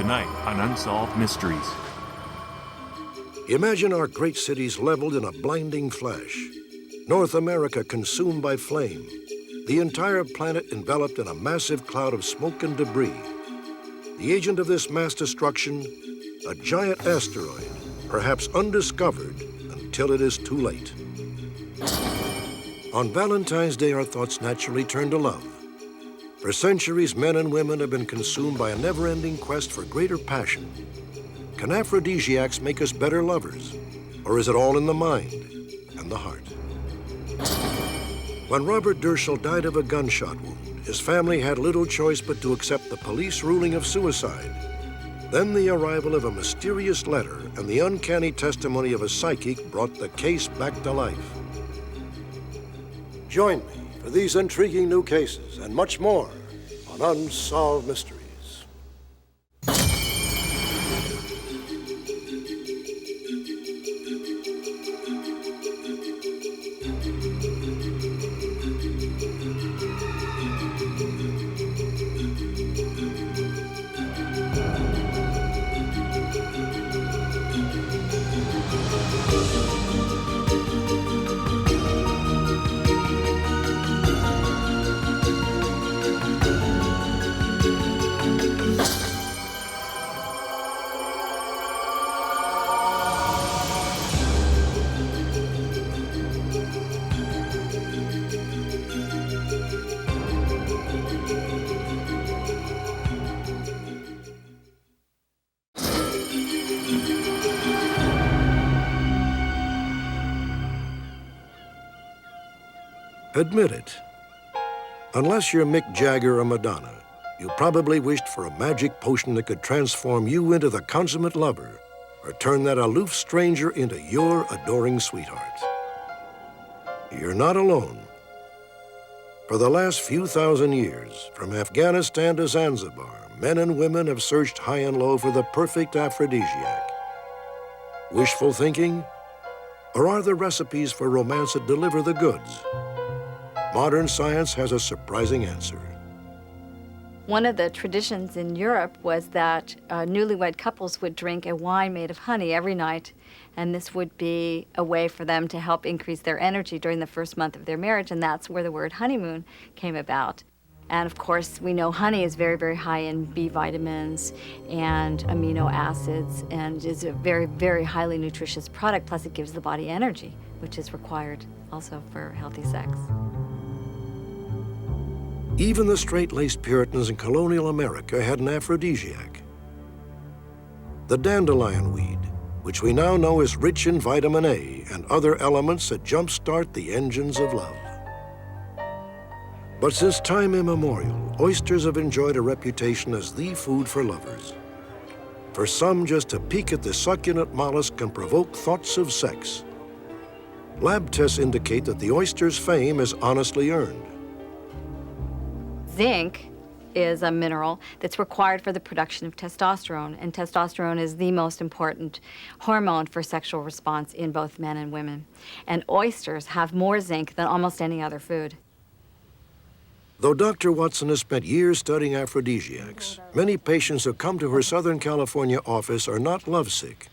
tonight on Unsolved Mysteries. Imagine our great cities leveled in a blinding flash. North America consumed by flame. The entire planet enveloped in a massive cloud of smoke and debris. The agent of this mass destruction, a giant asteroid, perhaps undiscovered until it is too late. On Valentine's Day, our thoughts naturally turn to love. For centuries, men and women have been consumed by a never-ending quest for greater passion. Can aphrodisiacs make us better lovers? Or is it all in the mind and the heart? When Robert Derschel died of a gunshot wound, his family had little choice but to accept the police ruling of suicide. Then the arrival of a mysterious letter and the uncanny testimony of a psychic brought the case back to life. Join me for these intriguing new cases and much more on Unsolved Mysteries. Admit it. Unless you're Mick Jagger or Madonna, you probably wished for a magic potion that could transform you into the consummate lover or turn that aloof stranger into your adoring sweetheart. You're not alone. For the last few thousand years, from Afghanistan to Zanzibar, men and women have searched high and low for the perfect aphrodisiac. Wishful thinking? Or are there recipes for romance that deliver the goods? Modern science has a surprising answer. One of the traditions in Europe was that newlywed couples would drink a wine made of honey every night, and this would be a way for them to help increase their energy during the first month of their marriage, and that's where the word honeymoon came about. And of course, we know honey is very, very high in B vitamins and amino acids, and is a very, very highly nutritious product, plus it gives the body energy, which is required also for healthy sex. Even the straight-laced Puritans in colonial America had an aphrodisiac. The dandelion weed, which we now know is rich in vitamin A and other elements that jumpstart the engines of love. But since time immemorial, oysters have enjoyed a reputation as the food for lovers. For some, just a peek at the succulent mollusk can provoke thoughts of sex. Lab tests indicate that the oyster's fame is honestly earned. Zinc is a mineral that's required for the production of testosterone, and testosterone is the most important hormone for sexual response in both men and women. And oysters have more zinc than almost any other food. Though Dr. Watson has spent years studying aphrodisiacs, many patients who come to her Southern California office are not lovesick.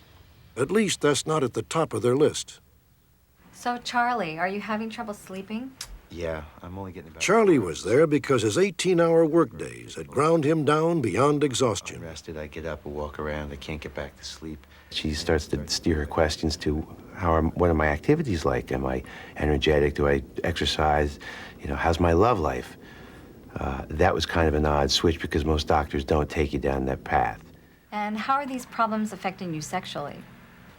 At least that's not at the top of their list. So, Charlie, are you having trouble sleeping? Yeah, I'm only getting about... Charlie was there because his 18-hour workdays had ground him down beyond exhaustion. I'm rested, I get up and walk around, I can't get back to sleep. She starts to steer her questions to what are my activities like? Am I energetic? Do I exercise? You know, how's my love life? That was kind of an odd switch because most doctors don't take you down that path. And how are these problems affecting you sexually?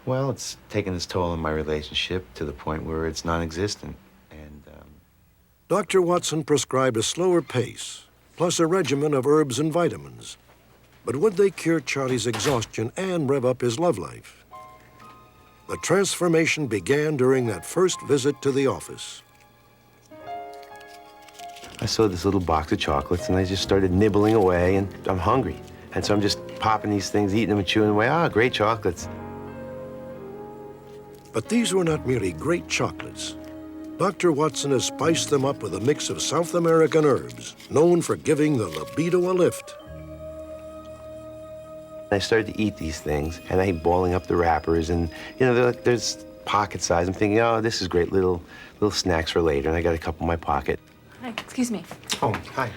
Well, it's taken its toll on my relationship to the point where it's non-existent. Dr. Watson prescribed a slower pace, plus a regimen of herbs and vitamins. But would they cure Charlie's exhaustion and rev up his love life? The transformation began during that first visit to the office. I saw this little box of chocolates, and I just started nibbling away, and I'm hungry. And so I'm just popping these things, eating them and chewing away. Ah, great chocolates. But these were not merely great chocolates. Dr. Watson has spiced them up with a mix of South American herbs, known for giving the libido a lift. I started to eat these things, and I hate balling up the wrappers, and there's pocket size. I'm thinking, oh, this is great, little snacks for later, and I got a couple in my pocket. Hi, excuse me. Oh, hi.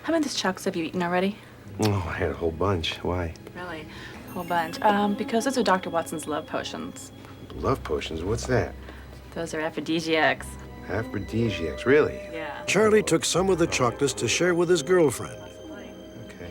How many of these chocolates have you eaten already? Oh, I had a whole bunch. Why? Really? A whole bunch. Because those are Dr. Watson's love potions. Love potions? What's that? Those are aphrodisiacs. Aphrodisiacs, really? Yeah. Charlie took some of the chocolates to share with his girlfriend. Okay.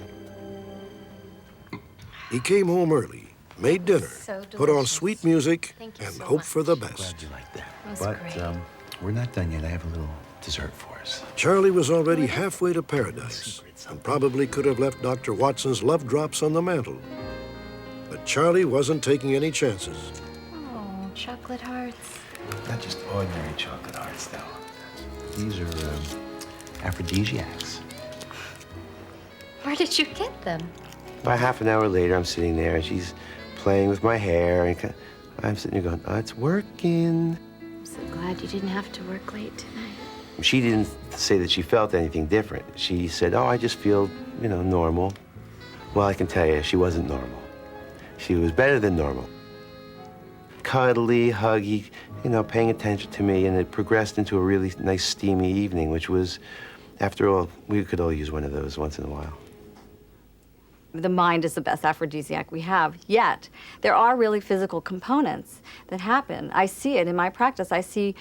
He came home early, made dinner, So put on delicious. sweet music, Thank you and so hoped for the much. best. Glad you like that. That's But great. we're not done yet. I have a little dessert for us. Charlie was already halfway to paradise and probably could have left Dr. Watson's love drops on the mantel. But Charlie wasn't taking any chances. Oh, chocolate hearts. Not just ordinary chocolate hearts, though. These are aphrodisiacs. Where did you get them? About half an hour later, I'm sitting there, and she's playing with my hair, and I'm sitting there going, oh, it's working. I'm so glad you didn't have to work late tonight. She didn't say that she felt anything different. She said, oh, I just feel, normal. Well, I can tell you, she wasn't normal. She was better than normal. Cuddly, huggy, paying attention to me, and it progressed into a really nice, steamy evening, which was, after all, we could all use one of those once in a while. The mind is the best aphrodisiac we have, yet there are really physical components that happen. I see it in my practice. I see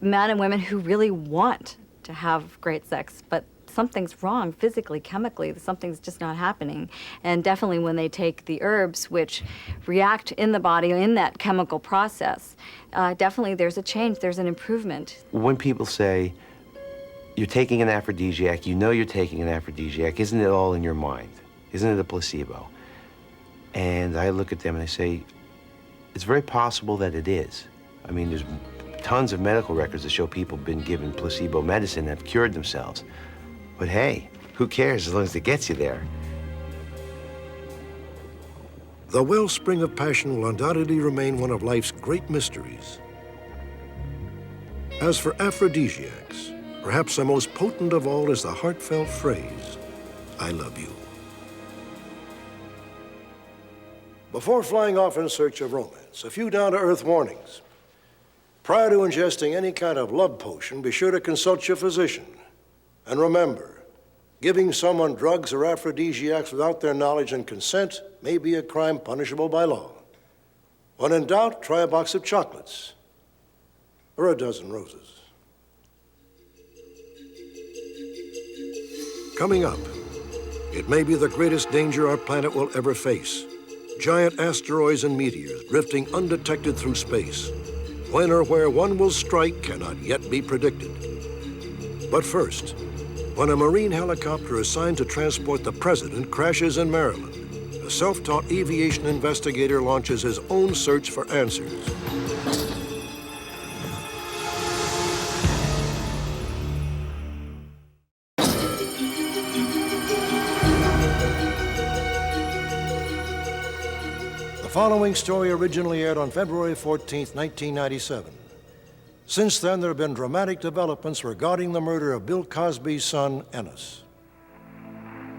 men and women who really want to have great sex, but something's wrong physically, chemically, something's just not happening. And definitely when they take the herbs, which react in the body in that chemical process, definitely there's a change, there's an improvement. When people say, you're taking an aphrodisiac, you're taking an aphrodisiac, isn't it all in your mind? Isn't it a placebo? And I look at them and I say, it's very possible that it is. I mean, there's tons of medical records that show people have been given placebo medicine and have cured themselves. But hey, who cares as long as it gets you there? The wellspring of passion will undoubtedly remain one of life's great mysteries. As for aphrodisiacs, perhaps the most potent of all is the heartfelt phrase, I love you. Before flying off in search of romance, a few down-to-earth warnings. Prior to ingesting any kind of love potion, be sure to consult your physician. And remember, giving someone drugs or aphrodisiacs without their knowledge and consent may be a crime punishable by law. When in doubt, try a box of chocolates or a dozen roses. Coming up, it may be the greatest danger our planet will ever face. Giant asteroids and meteors drifting undetected through space. When or where one will strike cannot yet be predicted. But first, when a Marine helicopter assigned to transport the president crashes in Maryland, a self-taught aviation investigator launches his own search for answers. The following story originally aired on February 14th, 1997. Since then, there have been dramatic developments regarding the murder of Bill Cosby's son, Ennis.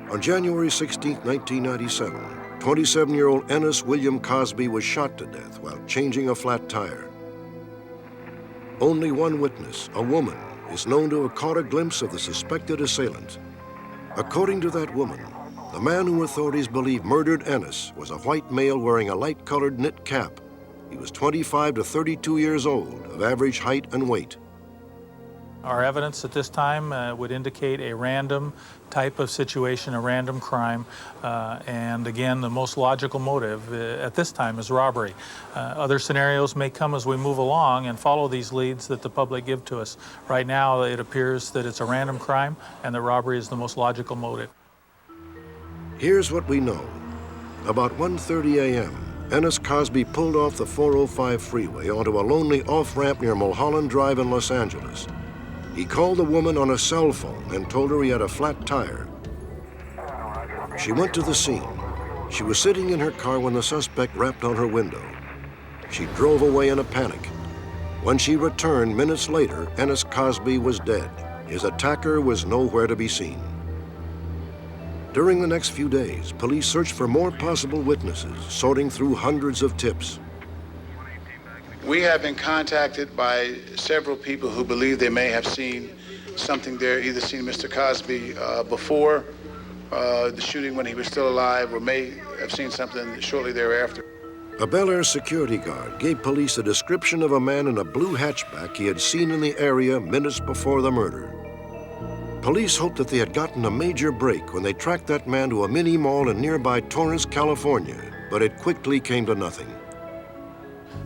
On January 16, 1997, 27-year-old Ennis William Cosby was shot to death while changing a flat tire. Only one witness, a woman, is known to have caught a glimpse of the suspected assailant. According to that woman, the man who authorities believe murdered Ennis was a white male wearing a light-colored knit cap. He was 25 to 32 years old, of average height and weight. Our evidence at this time would indicate a random type of situation, a random crime, and again, the most logical motive at this time is robbery. Other scenarios may come as we move along and follow these leads that the public give to us. Right now, it appears that it's a random crime and that robbery is the most logical motive. Here's what we know. About 1:30 a.m., Ennis Cosby pulled off the 405 freeway onto a lonely off-ramp near Mulholland Drive in Los Angeles. He called the woman on a cell phone and told her he had a flat tire. She went to the scene. She was sitting in her car when the suspect rapped on her window. She drove away in a panic. When she returned minutes later, Ennis Cosby was dead. His attacker was nowhere to be seen. During the next few days, police searched for more possible witnesses, sorting through hundreds of tips. We have been contacted by several people who believe they may have seen something there, either seen Mr. Cosby before the shooting when he was still alive, or may have seen something shortly thereafter. A Bel Air security guard gave police a description of a man in a blue hatchback he had seen in the area minutes before the murder. Police hoped that they had gotten a major break when they tracked that man to a mini mall in nearby Torrance, California, but it quickly came to nothing.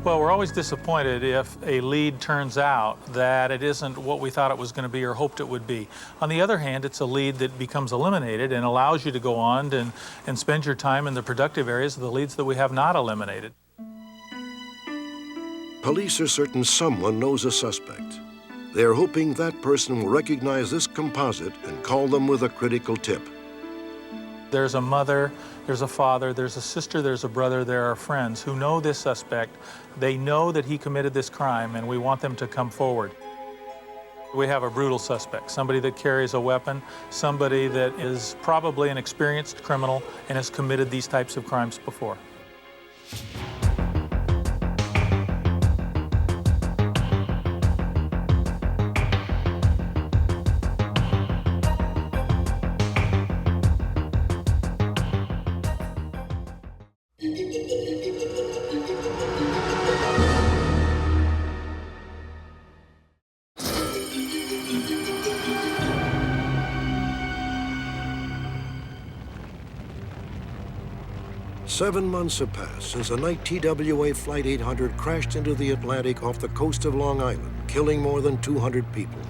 Well, we're always disappointed if a lead turns out that it isn't what we thought it was going to be or hoped it would be. On the other hand, it's a lead that becomes eliminated and allows you to go on and spend your time in the productive areas of the leads that we have not eliminated. Police are certain someone knows a suspect. They are hoping that person will recognize this composite and call them with a critical tip. There's a mother, there's a father, there's a sister, there's a brother, there are friends who know this suspect. They know that he committed this crime, and we want them to come forward. We have a brutal suspect, somebody that carries a weapon, somebody that is probably an experienced criminal and has committed these types of crimes before. 7 months have passed since a night TWA Flight 800 crashed into the Atlantic off the coast of Long Island, killing more than 200 people.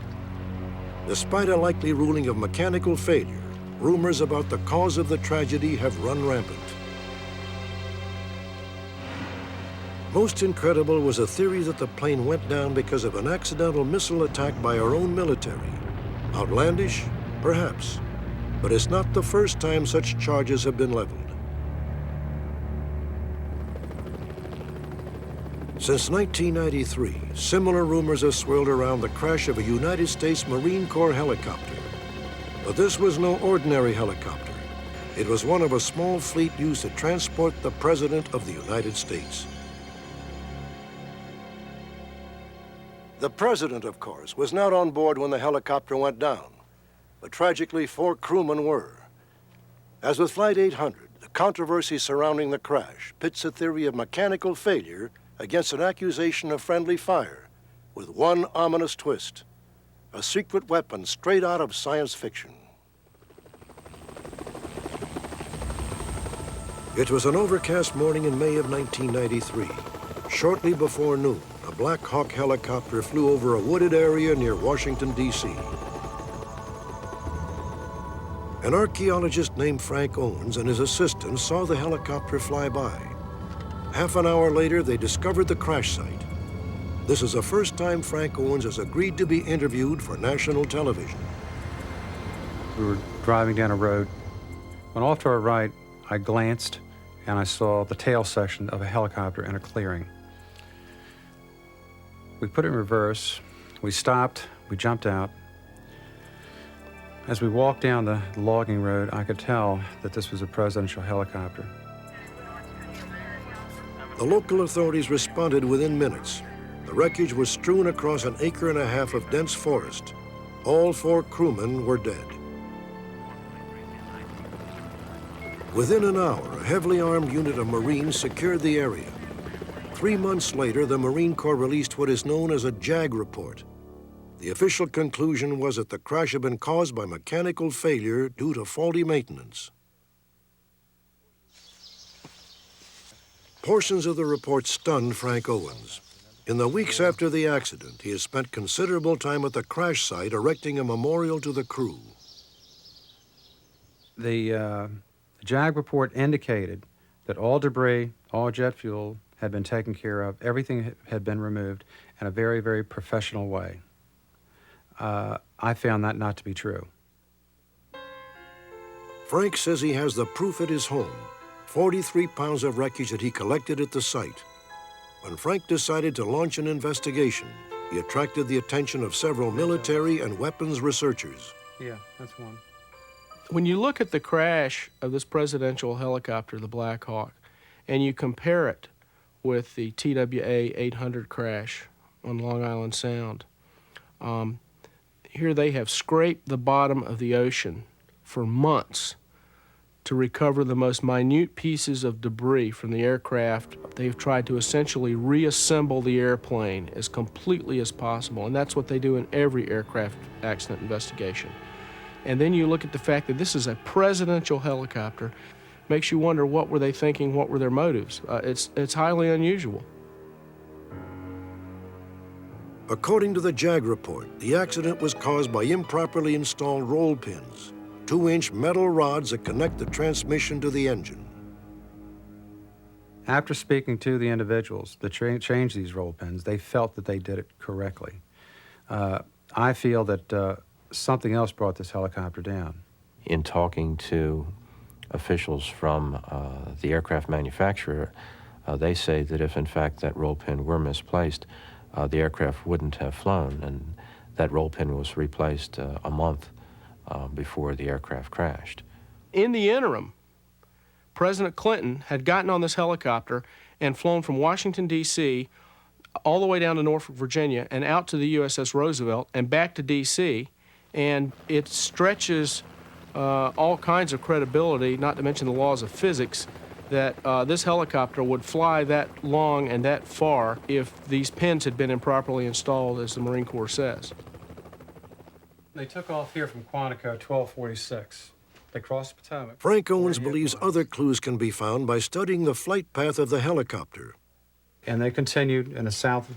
Despite a likely ruling of mechanical failure, rumors about the cause of the tragedy have run rampant. Most incredible was a theory that the plane went down because of an accidental missile attack by our own military. Outlandish? Perhaps. But it's not the first time such charges have been leveled. Since 1993, similar rumors have swirled around the crash of a United States Marine Corps helicopter. But this was no ordinary helicopter. It was one of a small fleet used to transport the President of the United States. The President, of course, was not on board when the helicopter went down. But tragically, 4 crewmen were. As with Flight 800, the controversy surrounding the crash pits a theory of mechanical failure against an accusation of friendly fire, with one ominous twist: a secret weapon straight out of science fiction. It was an overcast morning in May of 1993. Shortly before noon, a Black Hawk helicopter flew over a wooded area near Washington, D.C. An archaeologist named Frank Owens and his assistant saw the helicopter fly by. Half an hour later, they discovered the crash site. This is the first time Frank Owens has agreed to be interviewed for national television. We were driving down a road. When off to our right, I glanced and I saw the tail section of a helicopter in a clearing. We put it in reverse, we stopped, we jumped out. As we walked down the logging road, I could tell that this was a presidential helicopter. The local authorities responded within minutes. The wreckage was strewn across an acre and a half of dense forest. All 4 crewmen were dead. Within an hour, a heavily armed unit of Marines secured the area. 3 months later, the Marine Corps released what is known as a JAG report. The official conclusion was that the crash had been caused by mechanical failure due to faulty maintenance. Portions of the report stunned Frank Owens. In the weeks after the accident, he has spent considerable time at the crash site erecting a memorial to the crew. The JAG report indicated that all debris, all jet fuel had been taken care of, everything had been removed in a very, very professional way. I found that not to be true. Frank says he has the proof at his home, 43 pounds of wreckage that he collected at the site. When Frank decided to launch an investigation, he attracted the attention of several military and weapons researchers. Yeah, that's one. When you look at the crash of this presidential helicopter, the Black Hawk, and you compare it with the TWA 800 crash on Long Island Sound, here they have scraped the bottom of the ocean for months to recover the most minute pieces of debris from the aircraft. They've tried to essentially reassemble the airplane as completely as possible, and that's what they do in every aircraft accident investigation. And then you look at the fact that this is a presidential helicopter, makes you wonder, what were they thinking, what were their motives? It's highly unusual. According to the JAG report, the accident was caused by improperly installed roll pins, 2-inch metal rods that connect the transmission to the engine. After speaking to the individuals that changed these roll pins, they felt that they did it correctly. I feel that something else brought this helicopter down. In talking to officials from the aircraft manufacturer, they say that if in fact that roll pin were misplaced, the aircraft wouldn't have flown, and that roll pin was replaced a month before the aircraft crashed. In the interim, President Clinton had gotten on this helicopter and flown from Washington, D.C., all the way down to Norfolk, Virginia, and out to the USS Roosevelt and back to D.C., and it stretches all kinds of credibility, not to mention the laws of physics, that this helicopter would fly that long and that far if these pins had been improperly installed, as the Marine Corps says. They took off here from Quantico 1246. They crossed the Potomac. Frank Owens believes other clues can be found by studying the flight path of the helicopter. And they continued in a south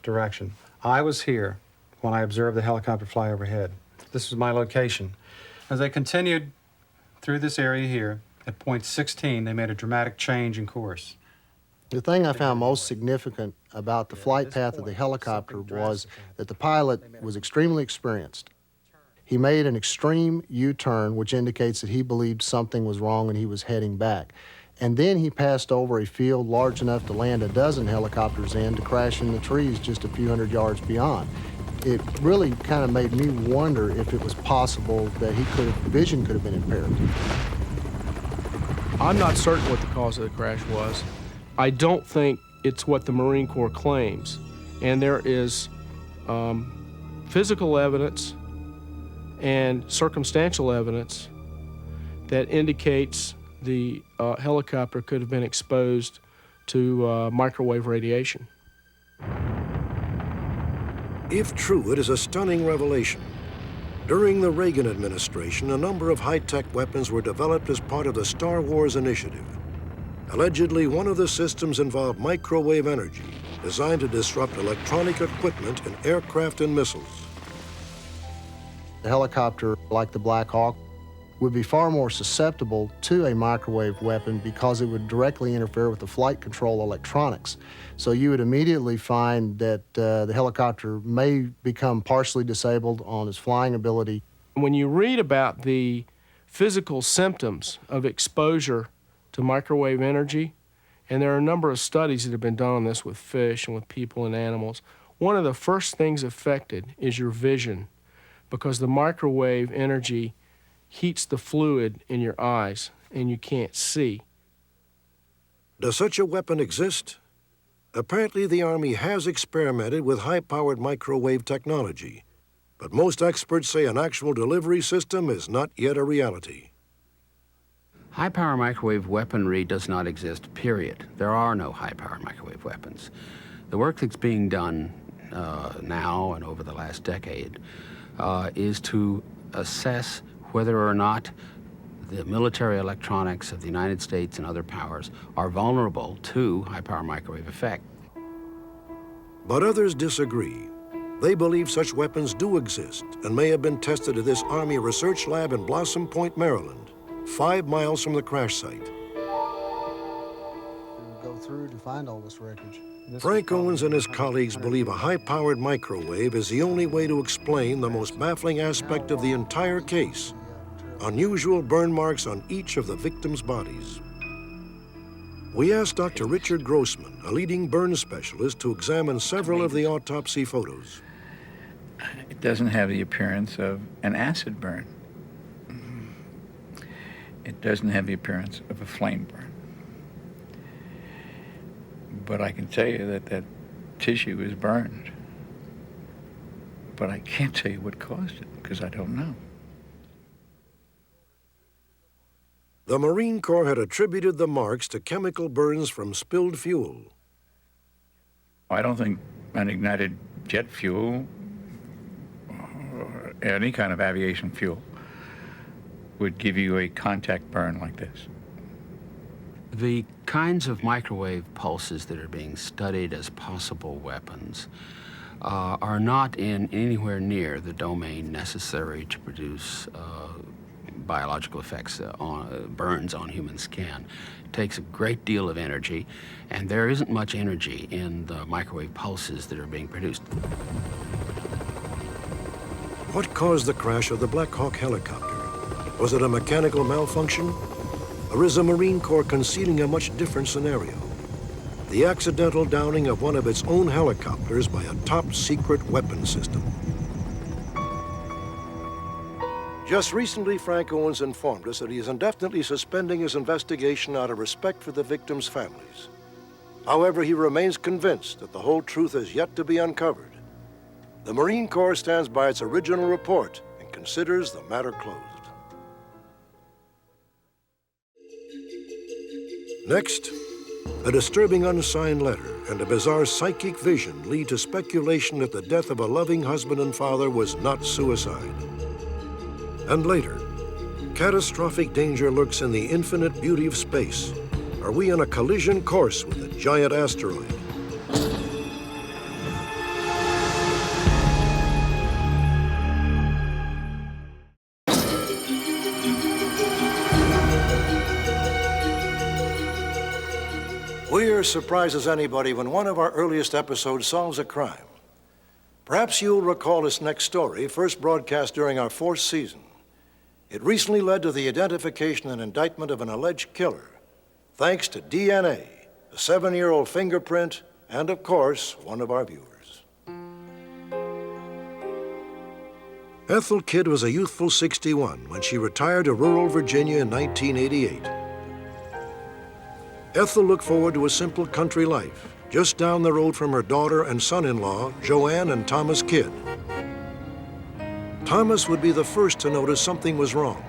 direction. I was here when I observed the helicopter fly overhead. This was my location. As they continued through this area here, at point 16, they made a dramatic change in course. The thing I found most significant about the flight path of the helicopter was that the pilot was extremely experienced. He made an extreme U-turn, which indicates that he believed something was wrong and he was heading back. And then he passed over a field large enough to land a dozen helicopters in to crash in the trees just a few hundred yards beyond. It really kind of made me wonder if it was possible that vision could have been impaired. I'm not certain what the cause of the crash was. I don't think it's what the Marine Corps claims. And there is physical evidence and circumstantial evidence that indicates the helicopter could have been exposed to microwave radiation. If true, it is a stunning revelation. During the Reagan administration, a number of high-tech weapons were developed as part of the Star Wars initiative. Allegedly, one of the systems involved microwave energy, designed to disrupt electronic equipment in aircraft and missiles. The helicopter, like the Black Hawk, would be far more susceptible to a microwave weapon because it would directly interfere with the flight control electronics. So you would immediately find that the helicopter may become partially disabled on its flying ability. When you read about the physical symptoms of exposure to microwave energy, and there are a number of studies that have been done on this with fish and with people and animals, one of the first things affected is your vision, because the microwave energy heats the fluid in your eyes and you can't see. Does such a weapon exist? Apparently, the Army has experimented with high-powered microwave technology, but most experts say an actual delivery system is not yet a reality. High-power microwave weaponry does not exist, period. There are no high-power microwave weapons. The work that's being done now and over the last decade is to assess whether or not the military electronics of the United States and other powers are vulnerable to high-power microwave effect. But others disagree. They believe such weapons do exist and may have been tested at this Army research lab in Blossom Point, Maryland, 5 miles from the crash site. We'll go through to find all this wreckage. Frank Owens and his colleagues believe a high-powered microwave is the only way to explain the most baffling aspect of the entire case: unusual burn marks on each of the victims' bodies. We asked Dr. Richard Grossman, a leading burn specialist, to examine several of the autopsy photos. It doesn't have the appearance of an acid burn. It doesn't have the appearance of a flame burn. But I can tell you that that tissue is burned. But I can't tell you what caused it because I don't know. The Marine Corps had attributed the marks to chemical burns from spilled fuel. I don't think unignited jet fuel or any kind of aviation fuel would give you a contact burn like this. The kinds of microwave pulses that are being studied as possible weapons are not in anywhere near the domain necessary to produce biological effects on burns on human skin. It takes a great deal of energy, and there isn't much energy in the microwave pulses that are being produced. What caused the crash of the Black Hawk helicopter? Was it a mechanical malfunction? Or is the Marine Corps concealing a much different scenario? The accidental downing of one of its own helicopters by a top-secret weapon system. Just recently, Frank Owens informed us that he is indefinitely suspending his investigation out of respect for the victims' families. However, he remains convinced that the whole truth is yet to be uncovered. The Marine Corps stands by its original report and considers the matter closed. Next, a disturbing unsigned letter and a bizarre psychic vision lead to speculation that the death of a loving husband and father was not suicide. And later, catastrophic danger lurks in the infinite beauty of space. Are we on a collision course with a giant asteroid? We're as surprised as anybody when one of our earliest episodes solves a crime. Perhaps you'll recall this next story, first broadcast during our 4th season. It recently led to the identification and indictment of an alleged killer, thanks to DNA, a 7-year-old fingerprint, and of course, one of our viewers. Ethel Kidd was a youthful 61 when she retired to rural Virginia in 1988. Ethel looked forward to a simple country life, just down the road from her daughter and son-in-law, Joanne and Thomas Kidd. Thomas would be the first to notice something was wrong.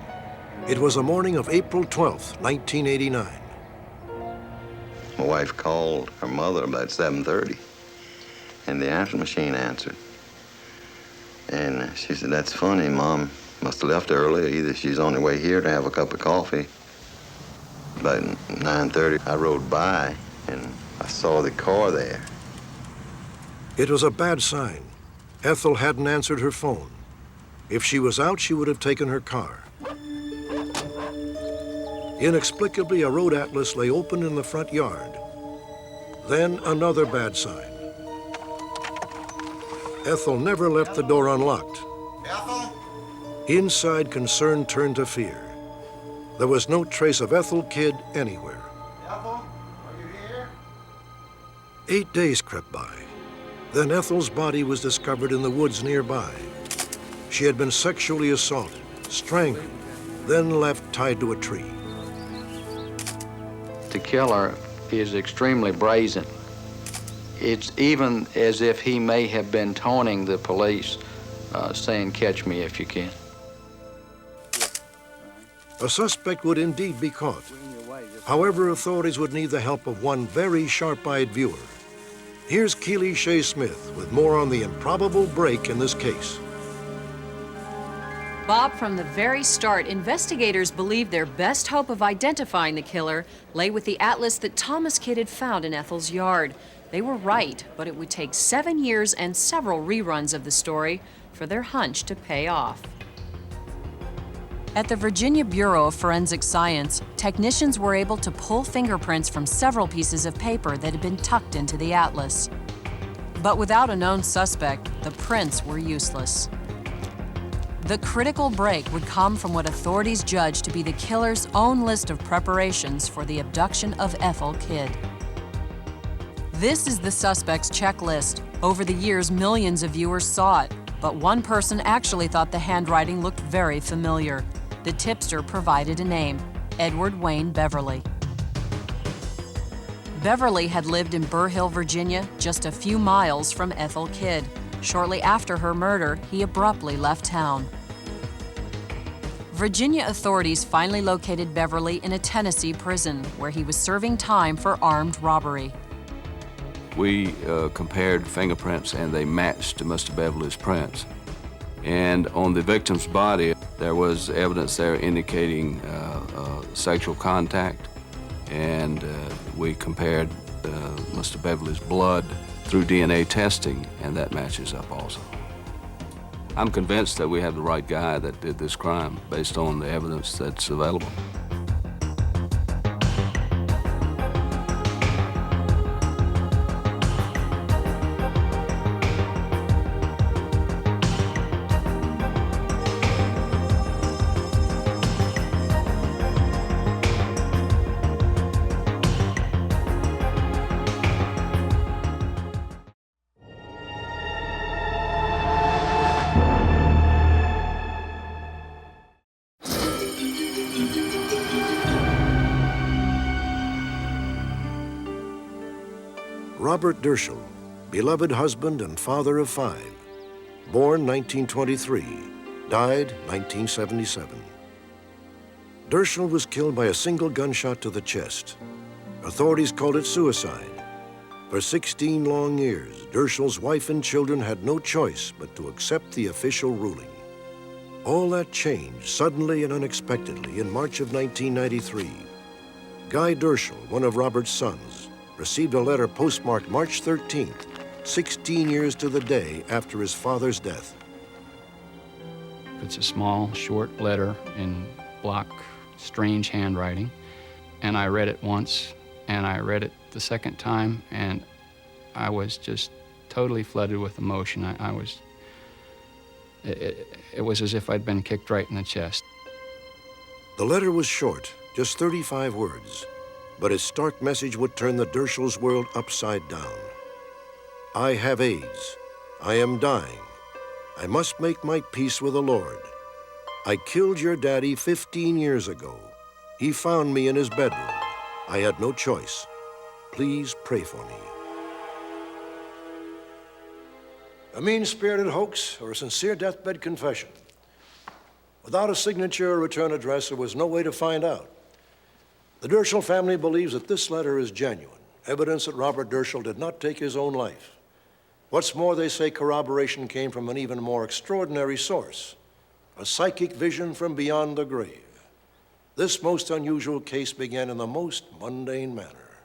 It was the morning of April 12th, 1989. My wife called her mother about 7:30, and the answering machine answered. And she said, "That's funny, Mom must have left early. Either she's on her way here to have a cup of coffee." About 9:30, I rode by, and I saw the car there. It was a bad sign. Ethel hadn't answered her phone. If she was out, she would have taken her car. Inexplicably, a road atlas lay open in the front yard. Then another bad sign. Ethel never left the door unlocked. Ethel? Inside, concern turned to fear. There was no trace of Ethel Kidd anywhere. Ethel, are you here? 8 days crept by. Then Ethel's body was discovered in the woods nearby. She had been sexually assaulted, strangled, then left tied to a tree. The killer is extremely brazen. It's even as if he may have been taunting the police, saying, "Catch me if you can." A suspect would indeed be caught. However, authorities would need the help of one very sharp-eyed viewer. Here's Keely Shea Smith with more on the improbable break in this case. Bob, from the very start, investigators believed their best hope of identifying the killer lay with the atlas that Thomas Kidd had found in Ethel's yard. They were right, but it would take 7 years and several reruns of the story for their hunch to pay off. At the Virginia Bureau of Forensic Science, technicians were able to pull fingerprints from several pieces of paper that had been tucked into the atlas. But without a known suspect, the prints were useless. The critical break would come from what authorities judged to be the killer's own list of preparations for the abduction of Ethel Kidd. This is the suspect's checklist. Over the years, millions of viewers saw it, but one person actually thought the handwriting looked very familiar. The tipster provided a name, Edward Wayne Beverly. Beverly had lived in Burr Hill, Virginia, just a few miles from Ethel Kidd. Shortly after her murder, he abruptly left town. Virginia authorities finally located Beverly in a Tennessee prison, where he was serving time for armed robbery. We compared fingerprints, and they matched to Mr. Beverly's prints. And on the victim's body, there was evidence there indicating sexual contact, and we compared Mr. Beverly's blood through DNA testing, and that matches up also. I'm convinced that we have the right guy that did this crime based on the evidence that's available. Robert Dershel, beloved husband and father of 5, born 1923, died 1977. Dershel was killed by a single gunshot to the chest. Authorities called it suicide. For 16 long years, Dershel's wife and children had no choice but to accept the official ruling. All that changed suddenly and unexpectedly in March of 1993. Guy Dershel, one of Robert's sons, received a letter postmarked March 13th, 16 years to the day after his father's death. It's a small, short letter in block, strange handwriting, and I read it once, and I read it the second time, and I was just totally flooded with emotion. It was as if I'd been kicked right in the chest. The letter was short, just 35 words, but its stark message would turn the Dershels' world upside down. I have AIDS. I am dying. I must make my peace with the Lord. I killed your daddy 15 years ago. He found me in his bedroom. I had no choice. Please pray for me. A mean-spirited hoax or a sincere deathbed confession? Without a signature or return address, there was no way to find out. The Dershel family believes that this letter is genuine, evidence that Robert Dershel did not take his own life. What's more, they say corroboration came from an even more extraordinary source, a psychic vision from beyond the grave. This most unusual case began in the most mundane manner.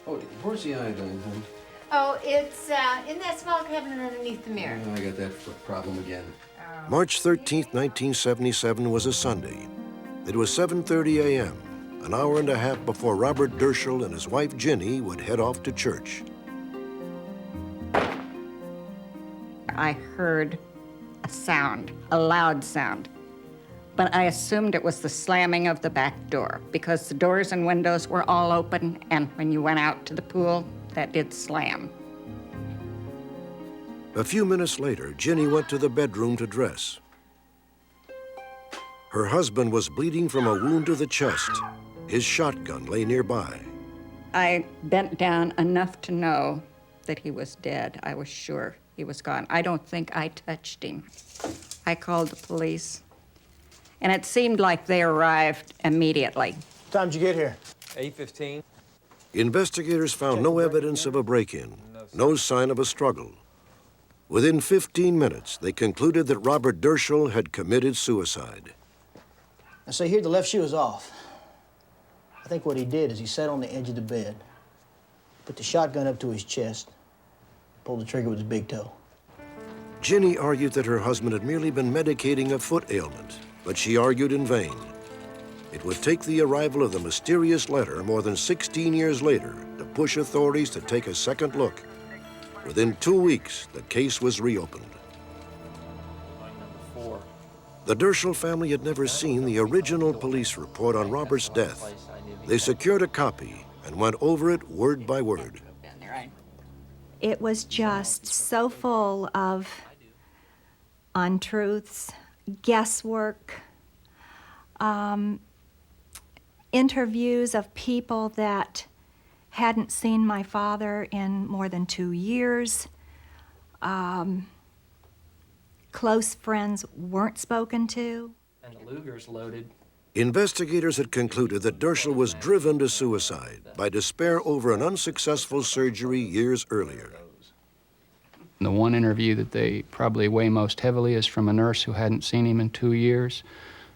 Oh, where's the iodine, honey? Oh, it's in that small cabinet underneath the mirror. Oh, I got that foot problem again. March 13th, 1977 was a Sunday. It was 7:30 a.m., an hour and a half before Robert Dershel and his wife Ginny would head off to church. I heard a sound, a loud sound, but I assumed it was the slamming of the back door because the doors and windows were all open, and when you went out to the pool, that did slam. A few minutes later, Ginny went to the bedroom to dress. Her husband was bleeding from a wound to the chest. His shotgun lay nearby. I bent down enough to know that he was dead. I was sure he was gone. I don't think I touched him. I called the police, and it seemed like they arrived immediately. What time did you get here? 8:15. Investigators found no evidence of a break-in, no sign of a struggle. Within 15 minutes, they concluded that Robert Dershel had committed suicide. I say here the left shoe is off. I think what he did is he sat on the edge of the bed, put the shotgun up to his chest, pulled the trigger with his big toe. Ginny argued that her husband had merely been medicating a foot ailment, but she argued in vain. It would take the arrival of the mysterious letter more than 16 years later to push authorities to take a second look. Within 2 weeks, the case was reopened. The Dershel family had never seen the original police report on Robert's death. They secured a copy and went over it word by word. It was just so full of untruths, guesswork, interviews of people that hadn't seen my father in more than 2 years. Close friends weren't spoken to. And the Luger's loaded. Investigators had concluded that Dershel was driven to suicide by despair over an unsuccessful surgery years earlier. The one interview that they probably weigh most heavily is from a nurse who hadn't seen him in 2 years,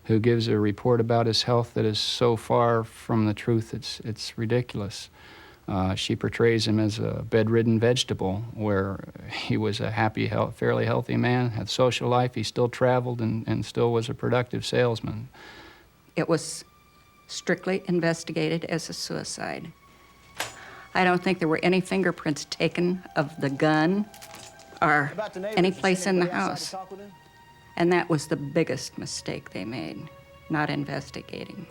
who gives a report about his health that is so far from the truth it's ridiculous. She portrays him as a bedridden vegetable, where he was a happy, fairly healthy man, had a social life, he still traveled and still was a productive salesman. It was strictly investigated as a suicide. I don't think there were any fingerprints taken of the gun or any place in the house. And that was the biggest mistake they made, not investigating.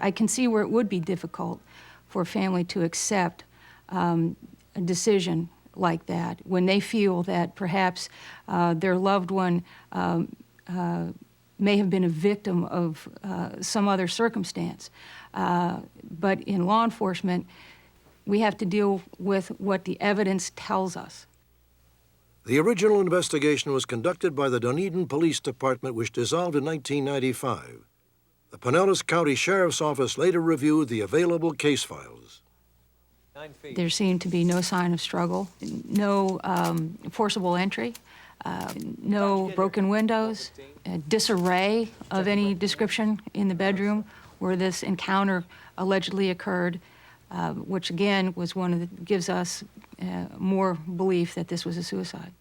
I can see where it would be difficult for a family to accept a decision like that when they feel that perhaps their loved one may have been a victim of some other circumstance. But in law enforcement, we have to deal with what the evidence tells us. The original investigation was conducted by the Dunedin Police Department, which dissolved in 1995. The Pinellas County Sheriff's Office later reviewed the available case files. There seemed to be no sign of struggle, no forcible entry, no broken windows, disarray of any description in the bedroom where this encounter allegedly occurred, which again was one of the, gives us more belief that this was a suicide.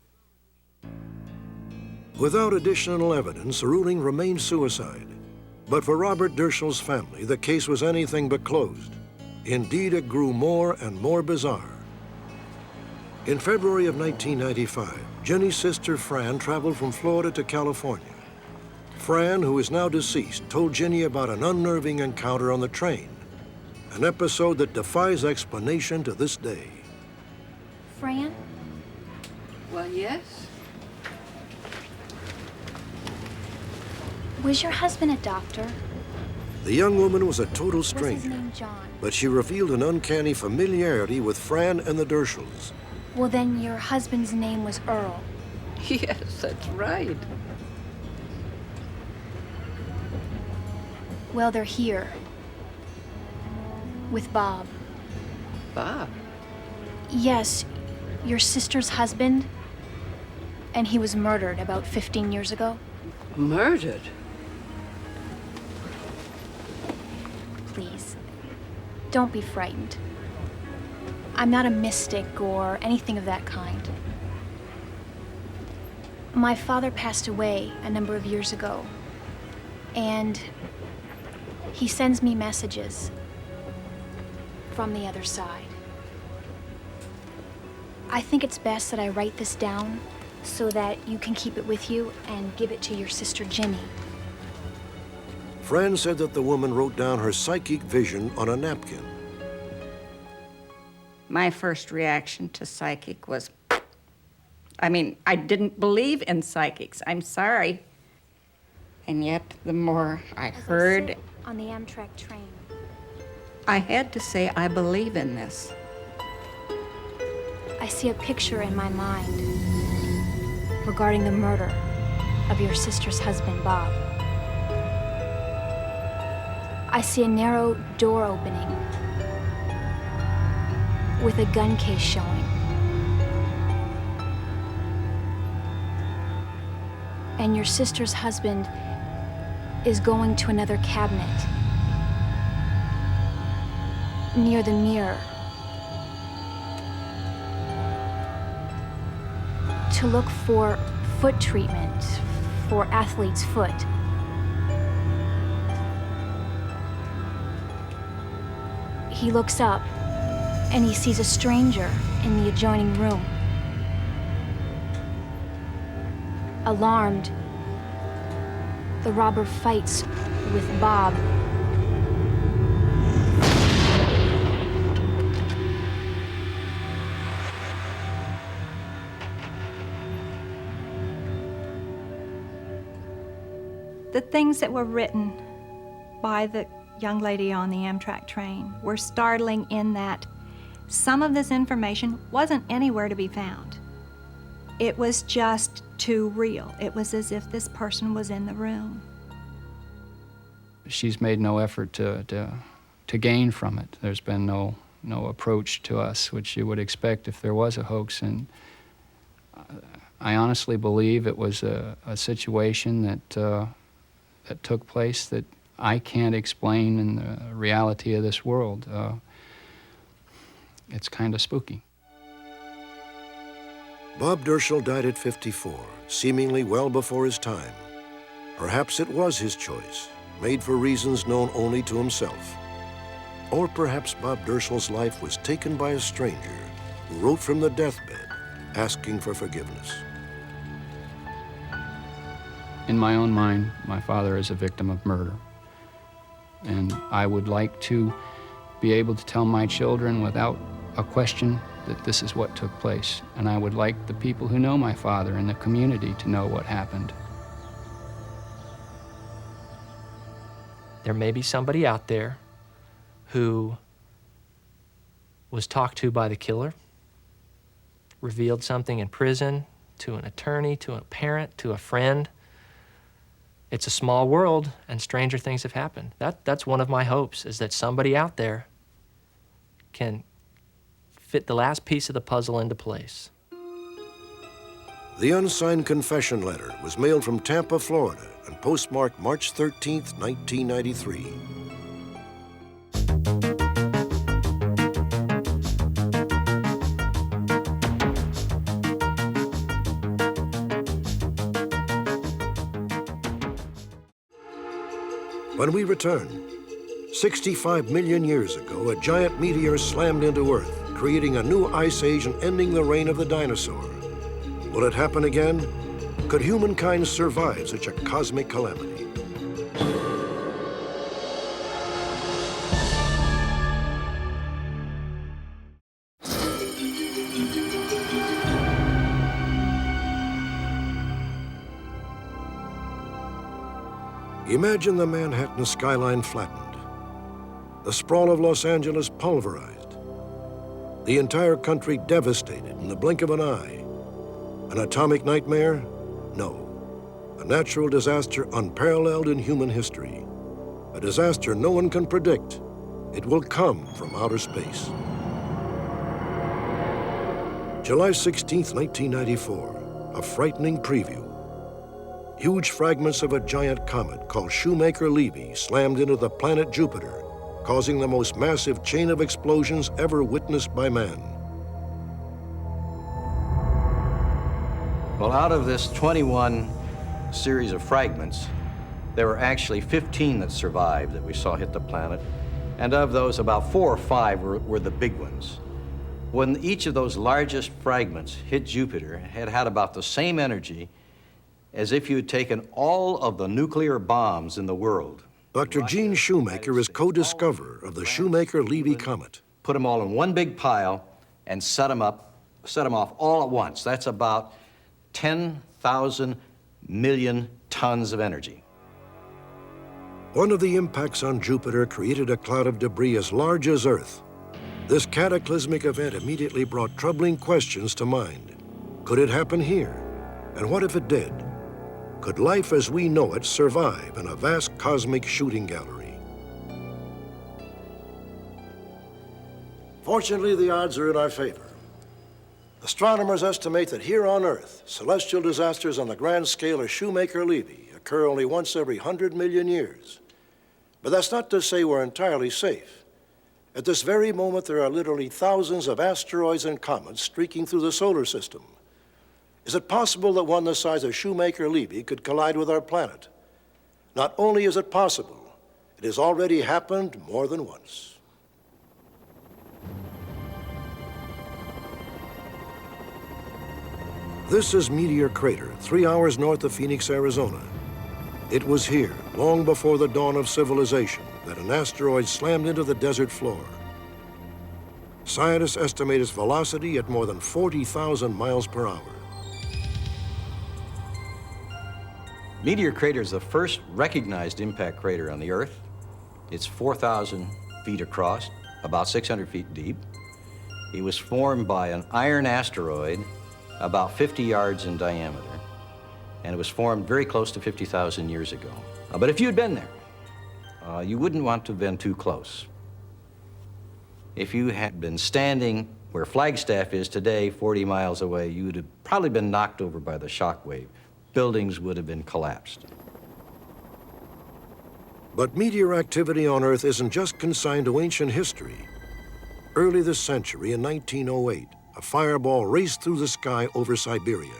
Without additional evidence, the ruling remained suicide. But for Robert Dershel's family, the case was anything but closed. Indeed, it grew more and more bizarre. In February of 1995, Jenny's sister Fran traveled from Florida to California. Fran, who is now deceased, told Jenny about an unnerving encounter on the train, an episode that defies explanation to this day. Fran? Well, yes. Was your husband a doctor? The young woman was a total Was his stranger, name John? but she revealed an uncanny familiarity with Fran and the Dershels. Well, then your husband's name was Earl. Yes, that's right. Well, they're here. With Bob. Bob? Yes, your sister's husband. And he was murdered about 15 years ago. Murdered? Please, don't be frightened. I'm not a mystic or anything of that kind. My father passed away a number of years ago, and he sends me messages from the other side. I think it's best that I write this down so that you can keep it with you and give it to your sister Jenny. Fran said that the woman wrote down her psychic vision on a napkin. My first reaction to psychic was, I didn't believe in psychics. I'm sorry. And yet, the more I heard, I sit on the Amtrak train. I had to say I believe in this. I see a picture in my mind regarding the murder of your sister's husband, Bob. I see a narrow door opening with a gun case showing. And your sister's husband is going to another cabinet near the mirror to look for foot treatment for athlete's foot. He looks up and he sees a stranger in the adjoining room. Alarmed, the robber fights with Bob. The things that were written by the young lady on the Amtrak train were startling in that some of this information wasn't anywhere to be found. It was just too real. It was as if this person was in the room. She's made no effort to gain from it. There's been no approach to us, which you would expect if there was a hoax. And I honestly believe it was a situation that took place that I can't explain in the reality of this world. It's kind of spooky. Bob Derschel died at 54, seemingly well before his time. Perhaps it was his choice, made for reasons known only to himself. Or perhaps Bob Derschel's life was taken by a stranger who wrote from the deathbed, asking for forgiveness. In my own mind, my father is a victim of murder. And I would like to be able to tell my children without a question that this is what took place. And I would like the people who know my father and the community to know what happened. There may be somebody out there who was talked to by the killer, revealed something in prison to an attorney, to a parent, to a friend. It's a small world, and stranger things have happened. That's one of my hopes, is that somebody out there can fit the last piece of the puzzle into place. The unsigned confession letter was mailed from Tampa, Florida, and postmarked March 13th, 1993. When we return, 65 million years ago, a giant meteor slammed into Earth, creating a new ice age and ending the reign of the dinosaur. Will it happen again? Could humankind survive such a cosmic calamity? Imagine the Manhattan skyline flattened, the sprawl of Los Angeles pulverized, the entire country devastated in the blink of an eye. An atomic nightmare? No. A natural disaster unparalleled in human history. A disaster no one can predict. It will come from outer space. July 16th, 1994, a frightening preview. Huge fragments of a giant comet called Shoemaker-Levy slammed into the planet Jupiter, causing the most massive chain of explosions ever witnessed by man. Well, out of this 21 series of fragments, there were actually 15 that survived that we saw hit the planet. And of those, about 4 or 5 were the big ones. When each of those largest fragments hit Jupiter, it had about the same energy as if you had taken all of the nuclear bombs in the world. Dr. Gene Shoemaker is co-discoverer of the Shoemaker-Levy comet. Put them all in one big pile and set them off all at once. That's about 10,000 million tons of energy. One of the impacts on Jupiter created a cloud of debris as large as Earth. This cataclysmic event immediately brought troubling questions to mind. Could it happen here? And what if it did? Could life as we know it survive in a vast cosmic shooting gallery? Fortunately, the odds are in our favor. Astronomers estimate that here on Earth, celestial disasters on the grand scale of Shoemaker-Levy occur only once every 100 million years. But that's not to say we're entirely safe. At this very moment, there are literally thousands of asteroids and comets streaking through the solar system. Is it possible that one the size of Shoemaker-Levy could collide with our planet? Not only is it possible, it has already happened more than once. This is Meteor Crater, 3 hours north of Phoenix, Arizona. It was here, long before the dawn of civilization, that an asteroid slammed into the desert floor. Scientists estimate its velocity at more than 40,000 miles per hour. Meteor Crater is the first recognized impact crater on the Earth. It's 4,000 feet across, about 600 feet deep. It was formed by an iron asteroid about 50 yards in diameter, and it was formed very close to 50,000 years ago. But if you'd been there, you wouldn't want to have been too close. If you had been standing where Flagstaff is today, 40 miles away, you would have probably been knocked over by the shock wave. Buildings would have been collapsed. But meteor activity on Earth isn't just consigned to ancient history. Early this century, in 1908, a fireball raced through the sky over Siberia.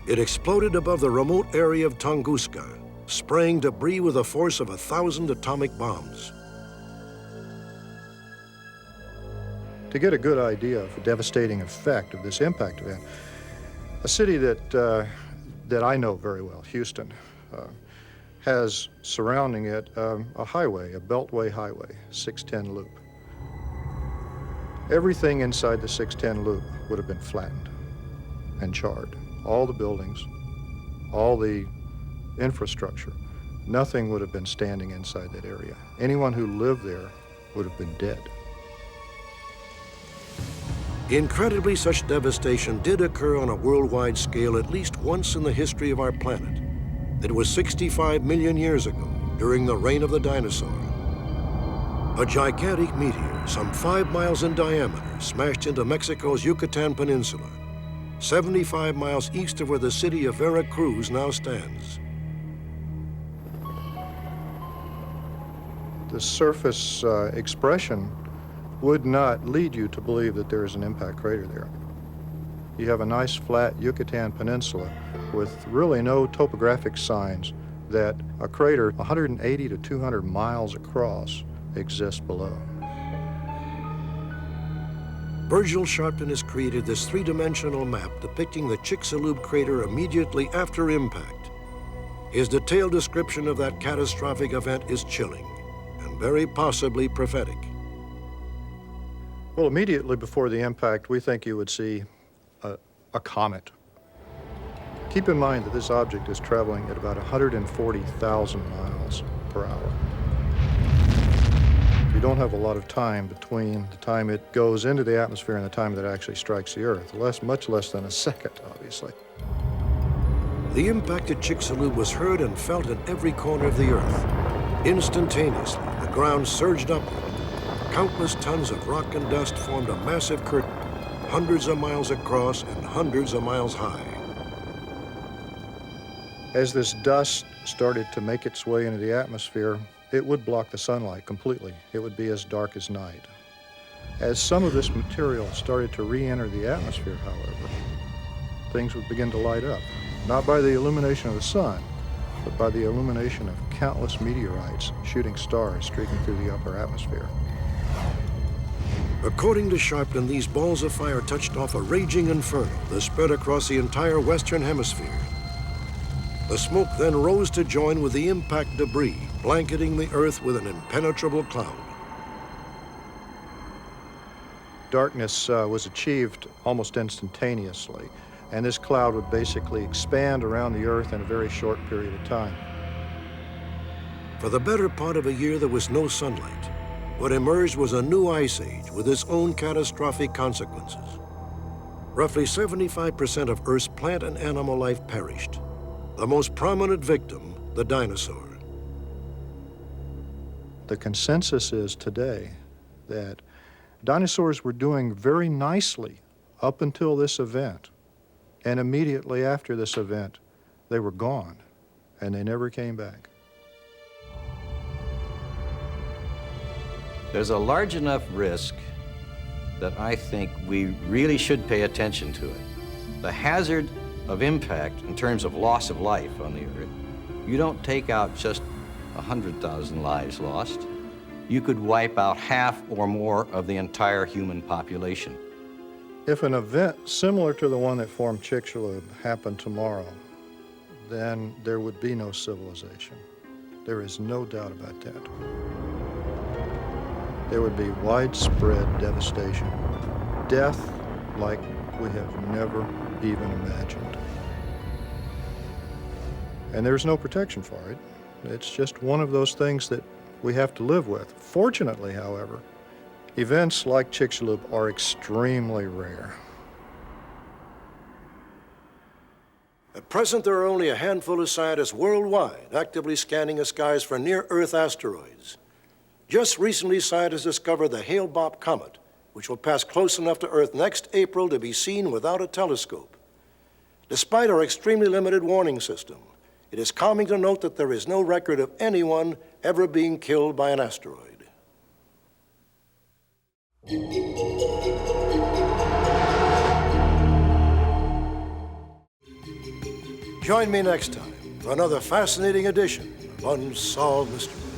It exploded above the remote area of Tunguska, spraying debris with the force of 1,000 atomic bombs. To get a good idea of the devastating effect of this impact event, a city that I know very well, Houston, has surrounding it a highway, a beltway highway, 610 loop. Everything inside the 610 loop would have been flattened and charred. All the buildings, all the infrastructure, nothing would have been standing inside that area. Anyone who lived there would have been dead. Incredibly, such devastation did occur on a worldwide scale at least once in the history of our planet. It was 65 million years ago, during the reign of the dinosaur. A gigantic meteor, some 5 miles in diameter, smashed into Mexico's Yucatan Peninsula, 75 miles east of where the city of Veracruz now stands. The surface expression would not lead you to believe that there is an impact crater there. You have a nice flat Yucatan Peninsula with really no topographic signs that a crater 180 to 200 miles across exists below. Virgil Sharpton has created this three-dimensional map depicting the Chicxulub crater immediately after impact. His detailed description of that catastrophic event is chilling and very possibly prophetic. Well, immediately before the impact, we think you would see a comet. Keep in mind that this object is traveling at about 140,000 miles per hour. You don't have a lot of time between the time it goes into the atmosphere and the time that it actually strikes the Earth. Much less than a second, obviously. The impact at Chicxulub was heard and felt in every corner of the Earth. Instantaneously, the ground surged upward. Countless tons of rock and dust formed a massive curtain, hundreds of miles across and hundreds of miles high. As this dust started to make its way into the atmosphere, it would block the sunlight completely. It would be as dark as night. As some of this material started to re-enter the atmosphere, however, things would begin to light up, not by the illumination of the sun, but by the illumination of countless meteorites, shooting stars streaking through the upper atmosphere. According to Sharpton, these balls of fire touched off a raging inferno that spread across the entire Western Hemisphere. The smoke then rose to join with the impact debris, blanketing the Earth with an impenetrable cloud. Darkness was achieved almost instantaneously, and this cloud would basically expand around the Earth in a very short period of time. For the better part of a year, there was no sunlight. What emerged was a new ice age with its own catastrophic consequences. Roughly 75% of Earth's plant and animal life perished. The most prominent victim, the dinosaur. The consensus is today that dinosaurs were doing very nicely up until this event, and immediately after this event, they were gone, and they never came back. There's a large enough risk that I think we really should pay attention to it. The hazard of impact in terms of loss of life on the Earth, you don't take out just 100,000 lives lost. You could wipe out half or more of the entire human population. If an event similar to the one that formed Chicxulub happened tomorrow, then there would be no civilization. There is no doubt about that. There would be widespread devastation, death like we have never even imagined. And there's no protection for it. It's just one of those things that we have to live with. Fortunately, however, events like Chicxulub are extremely rare. At present, there are only a handful of scientists worldwide actively scanning the skies for near-Earth asteroids. Just recently, scientists discovered the Hale-Bopp comet, which will pass close enough to Earth next April to be seen without a telescope. Despite our extremely limited warning system, it is calming to note that there is no record of anyone ever being killed by an asteroid. Join me next time for another fascinating edition of Unsolved Mysteries.